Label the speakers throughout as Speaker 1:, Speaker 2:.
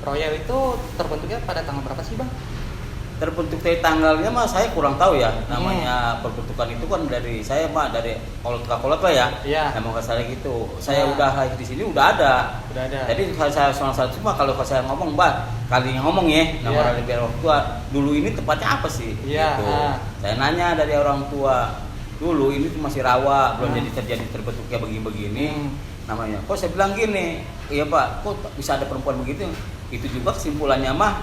Speaker 1: Royal itu terbentuknya pada tanggal berapa sih, Bang?
Speaker 2: Terbentuk dari tanggalnya mah saya kurang tahu ya. Namanya perbentukan itu kan dari saya mah dari kolot lah ya.
Speaker 1: Iya.
Speaker 2: Nama nggak salah gitu. Saya udah lahir di sini udah ada.
Speaker 1: Udah ada.
Speaker 2: Jadi saya salah satu cuma kalau saya ngomong, Mbak, kali ngomong ya, nama orang biar orang tua, dulu ini tepatnya apa sih?
Speaker 1: Iya.
Speaker 2: Gitu. Saya nanya dari orang tua, dulu ini tuh masih rawa, belum jadi terjadi terbentuknya begini-begini. Namanya. Kok saya bilang gini, iya Pak, kok bisa ada perempuan begitu? Itu juga kesimpulannya mah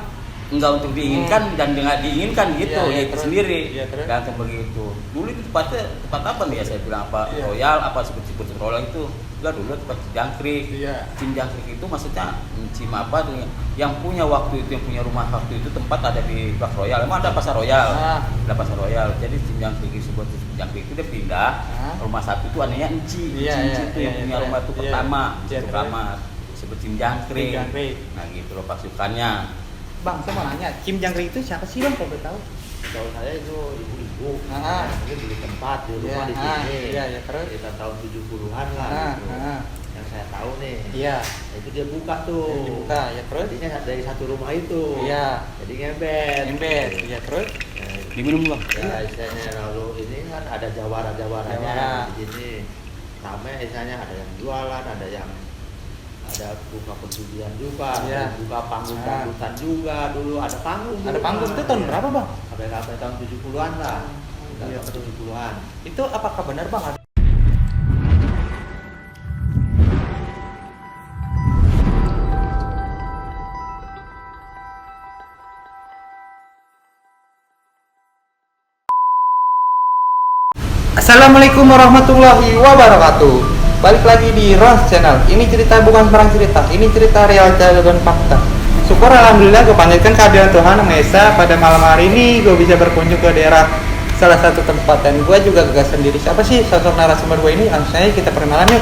Speaker 2: enggak untuk diinginkan dan nggak diinginkan gitu, ya itu sendiri. Gantung begitu. Dulu itu tempat apa nih ya, saya bilang apa Royal, apa sebut Royal itu enggak, dulu tempat Jangkrik. Jangkrik itu maksudnya Cim apa tuh yang punya waktu itu, yang punya rumah waktu itu tempat ada di Blok Royal. Emang ada pasar Royal. Ada pasar Royal. Jadi Cim Jangkrik itu sebut Jangkrik itu dia pindah. Rumah satu itu anehnya Enci itu yang punya rumah itu pertama, itu kamar. Sebut Cim Jangkrik. Nah gitu loh pasukannya.
Speaker 1: Bang, saya mau nanya, Cim Jangkrik itu siapa sih, Bang, kalau boleh tahu?
Speaker 3: Kalau saya itu ibu-ibu, mungkin beli tempat di rumah di sini.
Speaker 1: Terus
Speaker 3: kita tahun 70-an lah gitu. Yang saya tahu nih. Itu dia buka tuh.
Speaker 1: Dibuka, ya terus?
Speaker 3: Jadinya dari satu rumah itu. Jadi ngebet.
Speaker 1: Ya terus?
Speaker 2: Diminum Bang.
Speaker 3: Ya istilahnya lalu ini kan ada jawara-jawaranya di sini. Ramai istilahnya ada yang jualan, ada buka perjudian juga, buka panggung-panggungan juga. Dulu ada panggung.
Speaker 1: Ada panggung itu tahun berapa, Bang?
Speaker 3: Sampai tahun 70-an lah. Tahun 70-an.
Speaker 1: Itu apakah benar, Bang? Assalamualaikum warahmatullahi wabarakatuh. Balik lagi di Ros Channel. Ini cerita bukan perang cerita, ini cerita realita dan fakta. Syukur alhamdulillah gue panjatkan kehadiran Tuhan Yang Maha Esa. Pada malam hari ini gue bisa berkunjung ke daerah salah satu tempat, dan gue juga gak sendiri. Siapa sih sosok narasumber gue ini? Langsung saja kita perkenalan yuk.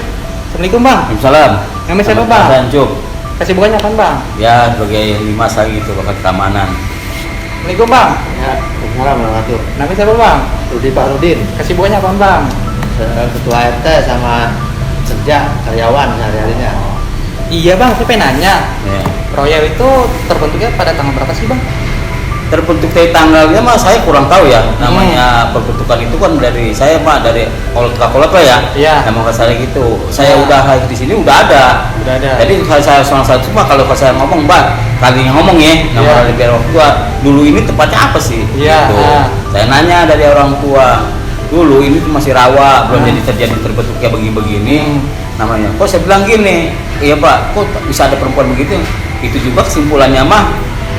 Speaker 1: Assalamualaikum Bang.
Speaker 2: Waalaikumsalam.
Speaker 1: Nama siapa Bang?
Speaker 2: Sancuk.
Speaker 1: Kesibukannya apa Bang?
Speaker 2: Ya sebagai limas lagi itu bakat keamanan.
Speaker 1: Assalamualaikum Bang.
Speaker 3: Ya, Waalaikumsalam warahmatullahi wabarakatuh.
Speaker 1: Nama siapa Bang?
Speaker 3: Rudi Pak Rudin.
Speaker 1: Kesibukannya apa Bang?
Speaker 3: Ketua RT sama kerja karyawan sehari-harinya.
Speaker 1: Iya Bang, saya pengen nanya. Royal itu terbentuknya pada tanggal berapa sih Bang?
Speaker 2: Terbentuk dari tanggalnya mah saya kurang tahu ya. Namanya perbentukan itu kan dari saya mah dari kolot lah ya. Nama nggak salah gitu. Saya udah lahir di sini udah ada. Jadi saya salah satu cuma kalau saya ngomong, Mbak, kali ngomong ya, nama orang biar orang tua, dulu ini tempatnya apa sih? Gitu. Saya nanya dari orang tua, dulu ini tuh masih rawa, belum jadi terjadi terbentuknya begini-begini. Namanya. Kok saya bilang gini, iya Pak, kok bisa ada perempuan begitu? Itu juga kesimpulannya mah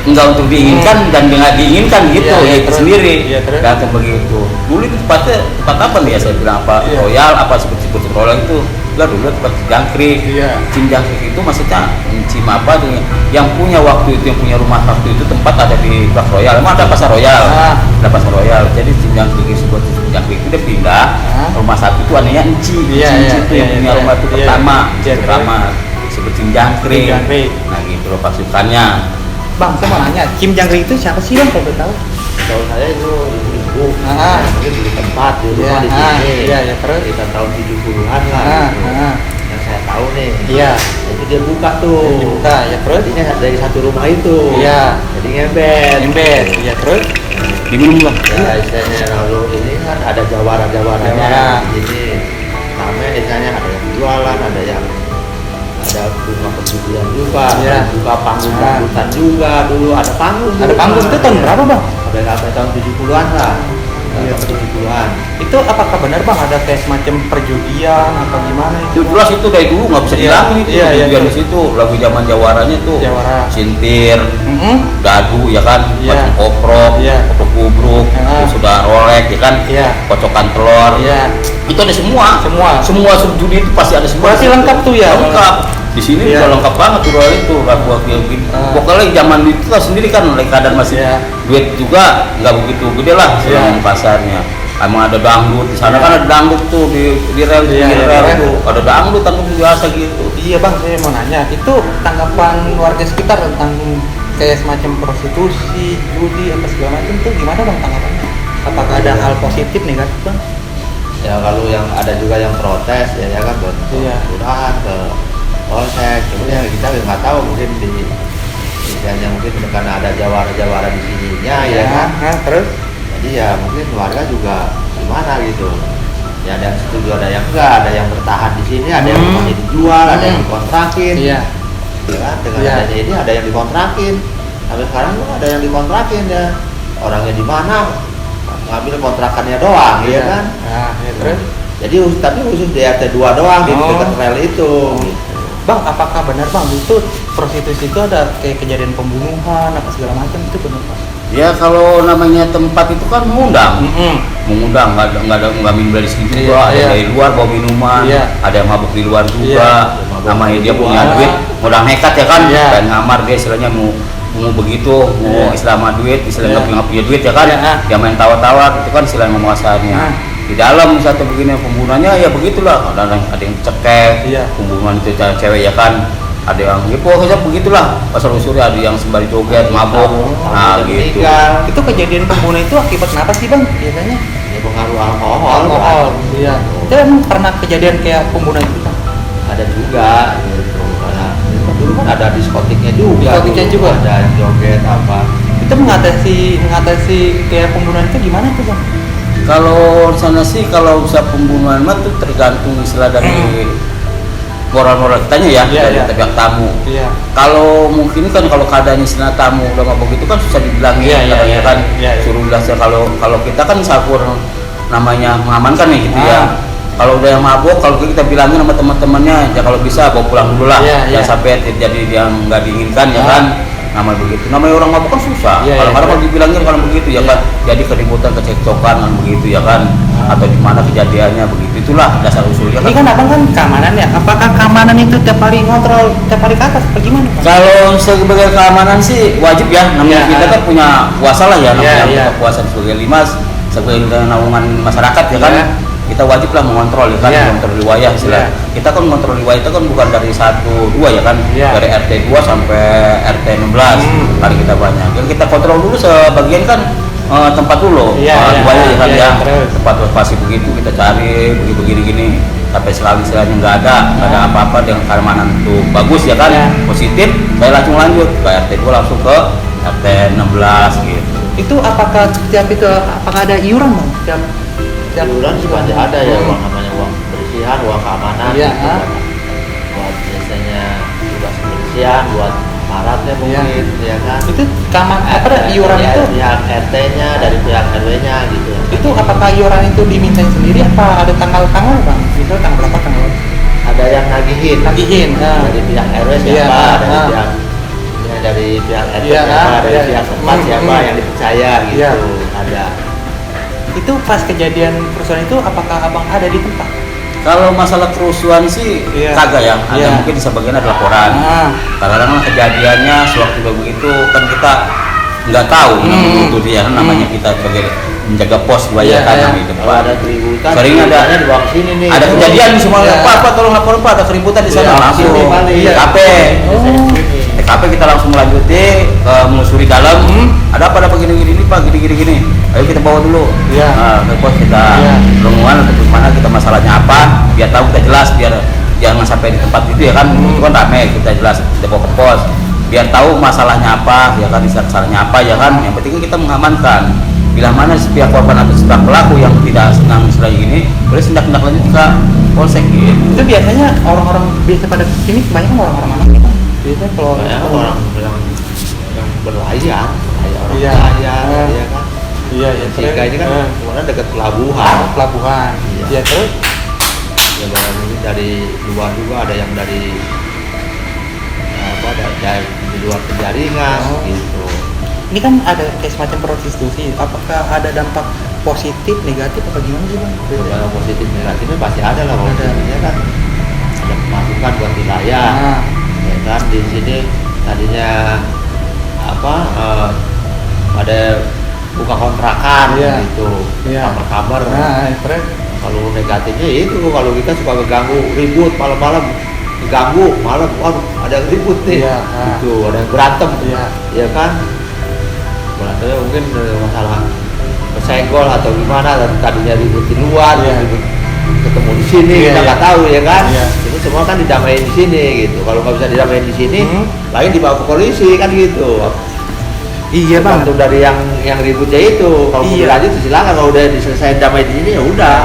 Speaker 2: enggak untuk diinginkan dan nggak diinginkan gitu, ya itu sendiri. Gantung begitu. Dulu itu tempat apa nih ya, saya bilang apa Royal, apa sebut Royal itu enggak, dulu tempat Jangkrik. Cim Jangkrik itu maksudnya Cim apa tuh yang punya waktu itu, yang punya rumah waktu itu tempat ada di Blok Royal. Emang ada pasar Royal. Ada pasar Royal. Jadi Cim Jangkrik itu Jangkrik itu dia pindah. Rumah satu itu anehnya Enci itu yang punya rumah itu pertama. Sebut Cim Jangkrik. Nah gitu loh pasukannya.
Speaker 1: Bang, saya mau nanya, Cim Jangkrik itu siapa sih Bang, kalau boleh tahu?
Speaker 3: Kalau saya itu ibu-ibu, mungkin beli tempat di rumah di sini.
Speaker 1: Terus
Speaker 3: kita tahun 70-an lah gitu. Yang saya tahu nih. Itu dia buka tuh.
Speaker 1: Dibuka, ya terus?
Speaker 3: Jadinya dari satu rumah itu. Jadi ngebet.
Speaker 1: Ya terus?
Speaker 2: Diminum Bang.
Speaker 3: Ya istilahnya lalu ini kan ada jawara-jawaranya di sini. Ramai istilahnya ada yang jualan, ada bunga perjudian juga, buka panggung-panggungan juga. Dulu ada panggung.
Speaker 1: Ada panggung itu tahun berapa Bang?
Speaker 3: Sampai tahun 70-an lah. Tahun 70-an.
Speaker 1: Itu apakah benar Bang ada kayak semacam perjudian atau gimana
Speaker 2: itu? Jelas itu dari dulu nggak bisa dihilangin itu. Perjudian di situ lagu zaman jawaranya tuh. Sintir, gagu ya kan, macam koprok, koprok kubruk, sudah rolek ya kan, kocokan telur. Itu ada semua subjudi itu pasti ada semua.
Speaker 1: Berarti lengkap tuh ya?
Speaker 2: Lengkap. Di sini udah lengkap banget tuh Royal itu, lagu gitu. Pokoknya zaman itu kan sendiri kan lagi keadaan masih duit juga nggak begitu gede lah pasarnya. Emang ada dangdut di sana kan, ada dangdut tuh di rel tuh, ada dangdut biasa gitu.
Speaker 1: Iya Bang, saya mau nanya, itu tanggapan warga sekitar tentang kayak semacam prostitusi, judi apa segala macam tuh gimana Bang tanggapannya? Apakah ada hal positif negatif Bang?
Speaker 3: Ya kalau yang ada juga yang protes ya kan kelurahan ke polsek, kemudian kita nggak tahu mungkin di kasihannya mungkin karena ada jawara-jawara di sininya ya kan.
Speaker 1: Terus
Speaker 3: Jadi ya mungkin warga juga gimana gitu. Ya ada yang setuju, ada yang enggak, ada yang bertahan di sini, ada yang rumahnya dijual, ada yang dikontrakin.
Speaker 1: Iya.
Speaker 3: Ya kan, dengan adanya ini ada yang dikontrakin. Sampai sekarang tuh ada yang dikontrakin ya. Orangnya di mana? Ngambil kontrakannya doang, ya kan?
Speaker 1: Nah, ya, terus
Speaker 3: Jadi tapi khusus di RT 2 doang di dekat rel itu. Gitu.
Speaker 1: Bang, apakah benar Bang itu prostitusi itu ada kayak kejadian pembunuhan apa segala macam itu benar Bang?
Speaker 2: Ya kalau namanya tempat itu kan mengundang, nggak minum dari sini juga, ada dari luar bawa minuman, ada yang mabuk di luar juga, namanya dia punya duit, modal nekat ya kan, dan ngamar dia istilahnya mau begitu, mau Islam duit, istilahnya nggak punya duit ya kan, dia main tawa-tawa, itu kan istilahnya menguasainya. Di dalam satu begini pembunuhannya ya begitulah, ada yang cekek, pembunuhan itu cewek ya kan. Ada yang ya pokoknya begitulah pasal usuri, ada yang sembari joget mabok, nah gitu.
Speaker 1: Itu kejadian pembunuhan itu akibat kenapa sih Bang biasanya?
Speaker 3: Ya pengaruh alkohol.
Speaker 1: Iya. Itu emang pernah kejadian kayak pembunuhan itu Bang?
Speaker 3: Ada juga gitu. Karena dulu kan ada diskotiknya juga. Ada yang joget apa.
Speaker 1: Itu mengatasi kayak pembunuhan itu gimana tuh Bang?
Speaker 2: Kalau sana sih kalau bisa pembunuhan mah tuh tergantung istilah dari moral-moral kitanya ya, dari pihak tamu. Kalau mungkin kan kalau keadaannya istilah tamu udah mabok itu kan susah dibilangin, kan suruh jelasnya. Kalau kita kan sakur namanya mengamankan nih gitu ya. Kalau udah yang mabok, kalau kita bilangin sama teman-temannya, ya kalau bisa bawa pulang dulu lah, jangan sampai terjadi yang nggak diinginkan ya kan. Namanya begitu, namanya orang mabuk kan susah. Kalau dibilangin kalau begitu ya kan, jadi keributan, kecekcokan kan begitu ya kan, atau di mana kejadiannya begitu, itulah dasar usulnya.
Speaker 1: Ini kan abang kan keamanan ya, apakah keamanan itu tiap hari ngontrol, tiap hari ke atas, apa gimana?
Speaker 2: Kalau sebagai keamanan sih wajib ya, namanya kita kan punya kuasa lah ya, namanya kuasa sebagai limas, sebagai naungan masyarakat ya kan. Kita wajib lah mengontrol ya kan, mengontrol wilayah istilah. Kita kan mengontrol wilayah itu kan bukan dari 1-2 ya kan, dari RT 2 sampai RT 16 kali kita banyak. Yang kita kontrol dulu sebagian kan tempat dulu, wilayah ya kan ya, tempat lokasi begitu kita cari begini gini sampai sekali istilahnya nggak ada apa-apa dengan keamanan itu bagus ya kan, positif. Saya langsung lanjut ke RT 2 langsung ke RT 16 gitu.
Speaker 1: Itu apakah setiap itu apakah ada iuran Bang? Setiap
Speaker 3: iuran sih pasti ada ya, uang namanya uang kebersihan, uang keamanan gitu, buat biasanya tugas kebersihan, buat maratnya mungkin ya kan.
Speaker 1: Itu apa iuran itu?
Speaker 3: Pihak RT-nya dari pihak RW-nya gitu ya.
Speaker 1: Itu apakah iuran itu dimintain sendiri apa ada tanggal-tanggal Bang? Misal tanggal berapa tanggal?
Speaker 3: Ada yang nagihin. Dari pihak RW siapa, dari pihak RT siapa, dari pihak tempat siapa yang dipercaya gitu. Ada.
Speaker 1: Itu pas kejadian kerusuhan itu apakah abang ada di tempat?
Speaker 2: Kalau masalah kerusuhan sih kagak ya, ada mungkin sebagian ada laporan. Kadang-kadang kejadiannya sewaktu begitu kan kita nggak tahu itu dia namanya kita sebagai menjaga pos wilayah kan di depan.
Speaker 3: Ada keributan.
Speaker 2: Sering ada
Speaker 3: dibawa ke sini nih.
Speaker 2: Ada kejadian semua Pak tolong laporan Pak, ada keributan di sana langsung. TKP. TKP kita langsung melanjuti menelusuri dalam. Ada begini Pak, gini. Ayo kita bawa dulu. Nah, ke pos kita rombongan atau mana kita masalahnya apa, biar tahu kita jelas, biar jangan sampai di tempat itu ya kan. Itu kan ramai, kita jelas kita bawa ke pos. Biar tahu masalahnya apa, ya kan, masalahnya apa ya kan. Yang penting kita mengamankan. Bila mana pihak korban atau pihak pelaku yang tidak senang seperti ini, boleh tindak lanjut ke polsek gitu.
Speaker 1: Itu biasanya orang-orang biasa pada sini kebanyakan orang-orang mana gitu? Biasanya kalau
Speaker 3: orang yang berlayar, orang kaya, ya kan. Sehingga ini kan kemudian dekat pelabuhan.
Speaker 1: Iya terus.
Speaker 3: Ya mungkin dari luar juga ada yang dari di luar penjaringan gitu.
Speaker 1: Ini kan ada kayak semacam prostitusi, apakah ada dampak positif, negatif, apa gimana sih Bang?
Speaker 3: Kalau positif negatifnya pasti ada lah, positifnya kan ada pemasukan buat wilayah, ya kan. Di sini tadinya ada buka kontrakan gitu, kamar-kamar. Kalau negatifnya itu kalau kita suka keganggu ribut malam-malam, keganggu malam, ada ribut nih, gitu, ada yang berantem, ya kan. Berantemnya mungkin masalah kesenggol atau gimana, tadinya ribut di luar, ribut ketemu di sini, kita nggak tahu ya kan. Itu semua kan didamain di sini gitu. Kalau nggak bisa didamain di sini, lain dibawa ke polisi kan gitu.
Speaker 1: Iya bang.
Speaker 3: Tergantung dari yang ributnya itu. Kalau mau dilanjut silakan, kalau udah diselesaikan damai di sini ya udah.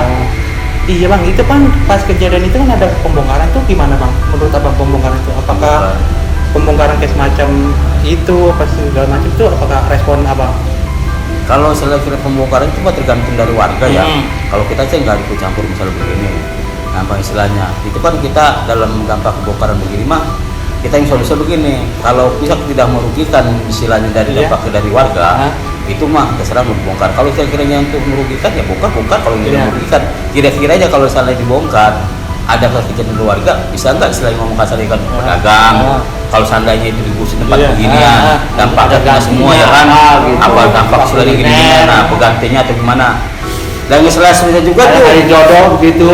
Speaker 1: Iya bang, itu kan pas kejadian itu kan ada pembongkaran tuh gimana bang? Menurut abang pembongkaran itu apakah pembongkaran kayak semacam itu apa segala macam itu apakah respon abang?
Speaker 2: Kalau selesai pembongkaran itu mah tergantung dari warga ya. Kalau kita aja nggak ikut campur misalnya begini, apa istilahnya? Itu kan kita dalam dampak pembongkaran begini mah kita yang solusi begini. Kalau bisa tidak merugikan istilahnya dari dampak dari warga, itu mah terserah mau dibongkar. Kalau kira-kiranya untuk merugikan ya bongkar. Kalau tidak merugikan, kira-kira aja kalau salah dibongkar ada kejadian keluarga, bisa nggak selain ngomong kasar ikan pedagang? Kalau seandainya itu digusur tempat beginian, dampaknya semua ya kan? Apa dampak sudah gini-gini, nah penggantinya atau gimana? Dan istilahnya juga tuh
Speaker 3: dari jodoh gitu.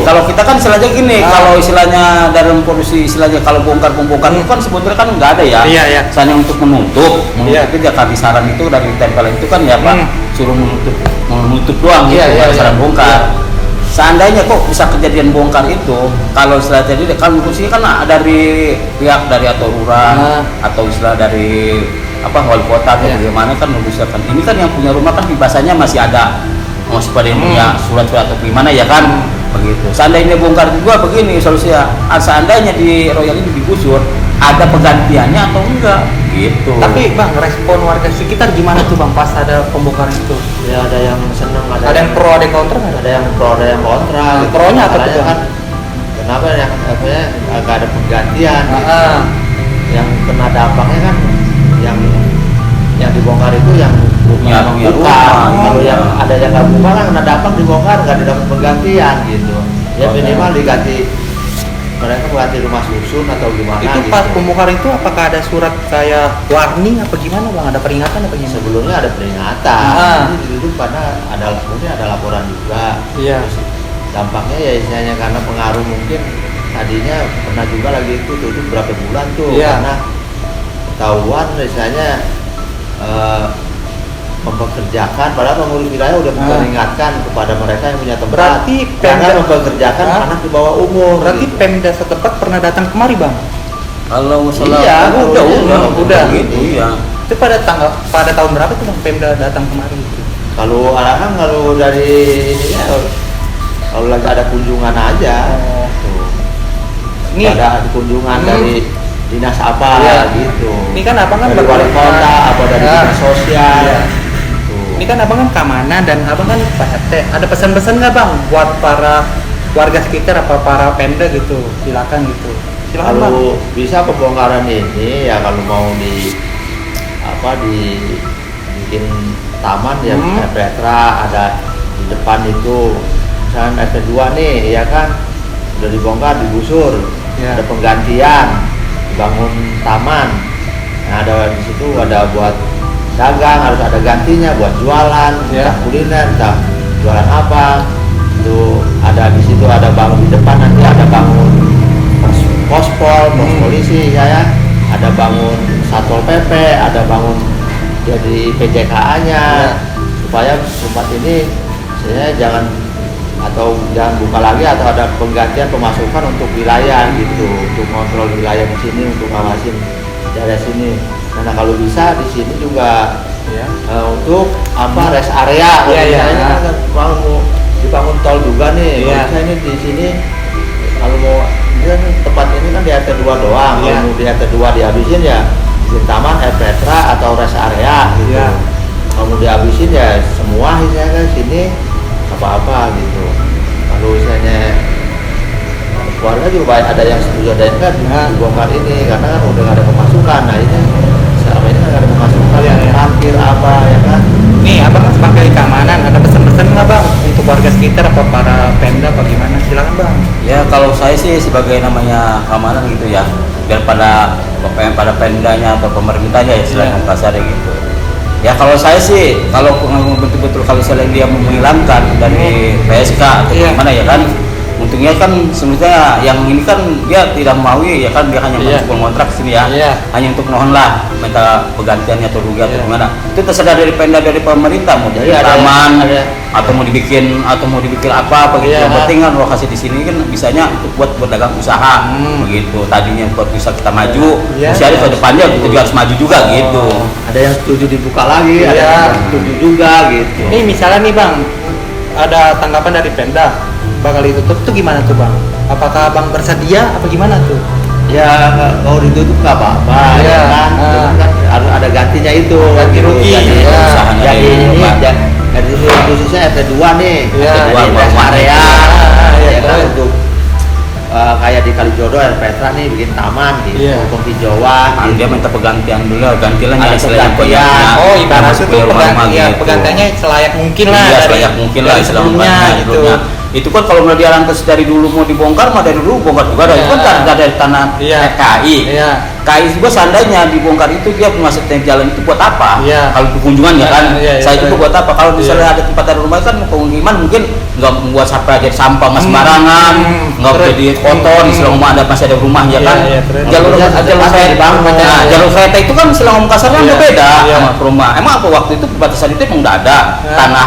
Speaker 2: Kalau kita kan istilahnya gini, kalau istilahnya dalam polisi istilahnya kalau bongkar-bongkar itu kan sebetulnya kan nggak ada ya. Misalnya untuk menutup itu ya kabisaran itu dari tempelan itu kan ya Pak suruh menutup doang gitu, kabisaran bongkar. Seandainya kok bisa kejadian bongkar itu, kalau istilah tadi kan polisi kan dari pihak dari atau lurah atau istilah dari apa wali kota atau bagaimana kan mengusahakan ini kan yang punya rumah kan bahasanya masih ada masih pada yang punya surat-surat atau gimana ya kan begitu. Seandainya bongkar juga begini solusinya, seandainya di royal ini digusur ada penggantiannya atau enggak gitu.
Speaker 1: Tapi bang respon warga sekitar gimana tuh bang pas ada pembongkaran itu?
Speaker 3: Ya ada yang senang,
Speaker 1: ada yang pro, ada yang kontra,
Speaker 3: ada yang pro, ada yang kontra.
Speaker 1: Pro-nya apa tuh
Speaker 3: kan? Kenapa yang agak ada penggantian? Yang kena dampaknya kan yang dibongkar itu yang buka. Kalau yang ada yang nggak buka kan kena dampak dibongkar nggak dapat penggantian gitu. Ya minimal diganti, mereka ganti rumah susun atau gimana.
Speaker 1: Itu
Speaker 3: gitu.
Speaker 1: pas pembongkaran itu apakah ada surat kayak warning apa gimana bang? Ada peringatan apa gimana?
Speaker 3: Sebelumnya ada peringatan. Ini ditutup karena mungkin ada laporan juga. Terus dampaknya ya istilahnya karena pengaruh mungkin tadinya pernah juga lagi itu tutup berapa bulan tuh karena ketahuan istilahnya mempekerjakan, padahal pengurus wilayah udah memperingatkan kepada mereka yang punya tempat.
Speaker 1: Berarti
Speaker 3: Pemda mempekerjakan anak di bawah umur.
Speaker 1: Berarti gitu. Pemda setempat pernah datang kemari bang?
Speaker 2: Kalau salah udah gitu ya.
Speaker 1: Itu pada tahun berapa tuh bang Pemda datang kemari? Gitu?
Speaker 3: Kalau dari ininya kalau lagi ada kunjungan aja. Ini ada kunjungan dari dinas apa gitu.
Speaker 1: Ini kan abang kan
Speaker 3: dari wali kota apa dari dinas sosial.
Speaker 1: Ini kan abang kan keamanan dan abang kan Pak RT. Ada pesan-pesan nggak bang buat para warga sekitar apa para Pemda gitu? Silakan gitu. Silakan
Speaker 3: kalau
Speaker 1: bang.
Speaker 3: Bisa pembongkaran ini ya kalau mau bikin taman ya Petra ada di depan itu misalnya RT2 nih ya kan udah dibongkar digusur ada penggantian dibangun taman. Nah ada di situ ada buat dagang harus ada gantinya buat jualan entah kuliner entah jualan apa itu ada di situ ada bangun di depan nanti ada bangun pos polisi ada bangun satpol pp ada bangun jadi PJKA-nya supaya tempat ini saya jangan buka lagi atau ada penggantian pemasukan untuk wilayah gitu untuk kontrol wilayah di sini untuk ngawasin daerah sini. Karena kalau bisa di sini juga untuk rest area. Misalnya kan mau dibangun tol juga nih. Kalau bisa ini di sini kalau mau tempat ini kan di RT2 doang. Kalau mau di RT2 dihabisin ya di taman Petra atau rest area gitu. Kalau mau dihabisin ya semua isinya kan sini apa-apa gitu. Kalau misalnya keluarga juga banyak ada yang setuju ada yang enggak dibongkar ini karena kan udah nggak ada pemasukan. Nah ini selama ini nggak ada pemasukan parkir apa ya kan.
Speaker 1: Nih abang kan sebagai keamanan ada pesan-pesan nggak bang untuk warga sekitar apa para Pemda apa gimana? Silakan bang.
Speaker 2: Ya kalau saya sih sebagai namanya keamanan gitu ya biar pada Pemdanya atau pemerintahnya ya silakan kasar gitu. Ya kalau saya sih, kalau betul-betul kalau misalnya dia menghilangkan dari PSK atau gimana ya kan, untungnya kan sebenarnya yang ini kan dia tidak mau ya kan, dia hanya masuk kontrak sini ya, hanya untuk mohon lah minta penggantiannya atau rugi atau gimana. Itu terserah dari Pemda, dari pemerintah, mau jadi taman atau mau dibikin apa begitu. Yang penting kan lokasi di sini kan bisanya untuk buat berdagang usaha begitu. Tadinya buat bisa kita maju, usia ke depannya kita juga harus maju juga gitu.
Speaker 3: Ada yang setuju dibuka lagi, ada yang setuju juga gitu.
Speaker 1: Ini misalnya nih Bang, ada tanggapan dari Pemda bakal ditutup tuh gimana tuh Bang? Apakah Bang bersedia apa gimana tuh?
Speaker 3: Ya kalau ditutup nggak apa-apa, ya kan? Kan harus ada gantinya itu.
Speaker 1: Ganti rugi.
Speaker 3: Jadi ini dari khususnya RT2 nih, RT2 area, ya kan untuk kayak di Kalijodo, air Petra nih bikin taman gitu, untuk hijauan.
Speaker 2: Gitu. Dia minta peggantian dulu, gantilah yang
Speaker 3: peggantian.
Speaker 1: Oh, ibarat itu penggantiannya selayak mungkin lah.
Speaker 2: Iya, selayak mungkin lah
Speaker 1: sebelumnya gitu.
Speaker 2: Itu kan kalau mau dialantas dari dulu mau dibongkar, mah dari dulu bongkar juga. Itu kan dari tanah KI. KI juga seandainya dibongkar itu dia maksudnya jalan itu buat apa? Kalau kunjungan ya kan, saya itu buat apa? Kalau misalnya ada tempat dari rumah kan pemukiman mungkin nggak membuat sampah jadi sampah nggak sembarangan, nggak jadi kotor. Selama ada masih ada rumah ya kan. Jalur kereta itu kan selama kasarnya beda sama rumah. Emang apa waktu itu perbatasan itu emang nggak ada tanah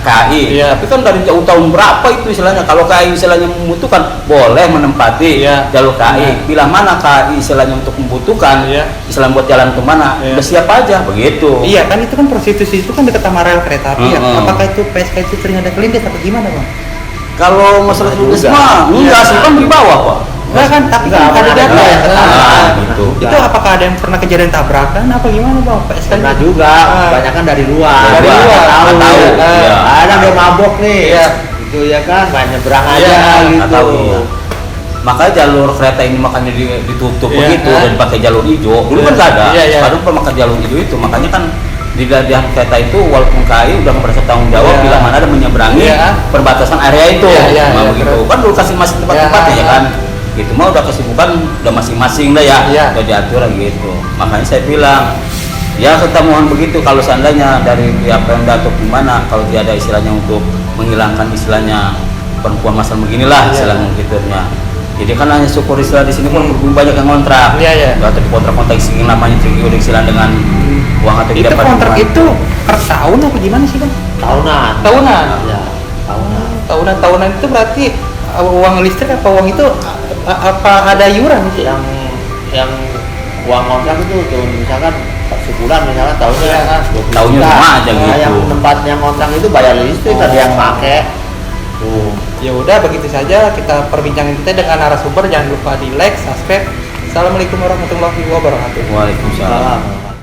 Speaker 2: KI. Tapi kan dari jauh tahun berapa itu istilahnya, kalau KI istilahnya membutuhkan boleh menempati jalur KI. Bila mana KI istilahnya untuk membutuhkan istilah buat jalan kemana udah siap aja begitu.
Speaker 1: Iya kan, itu kan prostitusi itu kan dekat sama rel kereta api ya. Apakah itu PSK itu sering ada kelindes atau gimana Bang?
Speaker 2: Kalau masalah kelindes mah enggak sih, kan di bawah Pak.
Speaker 1: Enggak kan, tapi kan ada data ya.
Speaker 2: Gitu.
Speaker 1: Itu apakah ada yang pernah kejadian tabrakan apa gimana Bang? PSK
Speaker 3: Pernah juga, banyak kan dari luar.
Speaker 1: Dari luar
Speaker 3: tahu. Ada yang mabok nih. Itu ya kan, main nyebrang aja gitu.
Speaker 2: Makanya jalur kereta ini makanya ditutup begitu dan pakai jalur hijau. Dulu kan nggak ada, sekarang pemakai jalur hijau itu. Makanya kan di dalam kereta itu walaupun KAI udah merasa tanggung jawab bila mana ada menyeberangi perbatasan area itu, begitu. Kan dulu kasih masih tempat-tempatnya ya kan. Gitu mah udah kesibukan udah masing-masing dah ya, udah diatur lagi gitu. Makanya saya bilang ya kita mohon begitu, kalau seandainya dari pihak Pemda atau gimana, kalau tidak ada istilahnya untuk menghilangkan istilahnya perempuan masalah beginilah istilahnya gitunya. Jadi kan hanya syukur istilah di sini pun banyak yang kontrak. Atau di kontrak-kontrak sini namanya udah istilah dengan uang atau tidak.
Speaker 1: Itu kontrak itu per tahun apa gimana sih Bang?
Speaker 3: Tahunan.
Speaker 1: Ya, tahunan. Tahunan itu berarti uang listrik apa uang itu apa ada iuran sih?
Speaker 3: Yang uang kontrak itu tuh misalkan sebulan misalkan
Speaker 2: tahunnya sama aja gitu.
Speaker 3: Yang tempatnya kontrak itu bayar listrik, ada yang pakai.
Speaker 1: Ya udah begitu saja kita perbincangan kita dengan narasumber. Jangan lupa di like, subscribe. Assalamualaikum warahmatullahi wabarakatuh.
Speaker 2: Waalaikumsalam.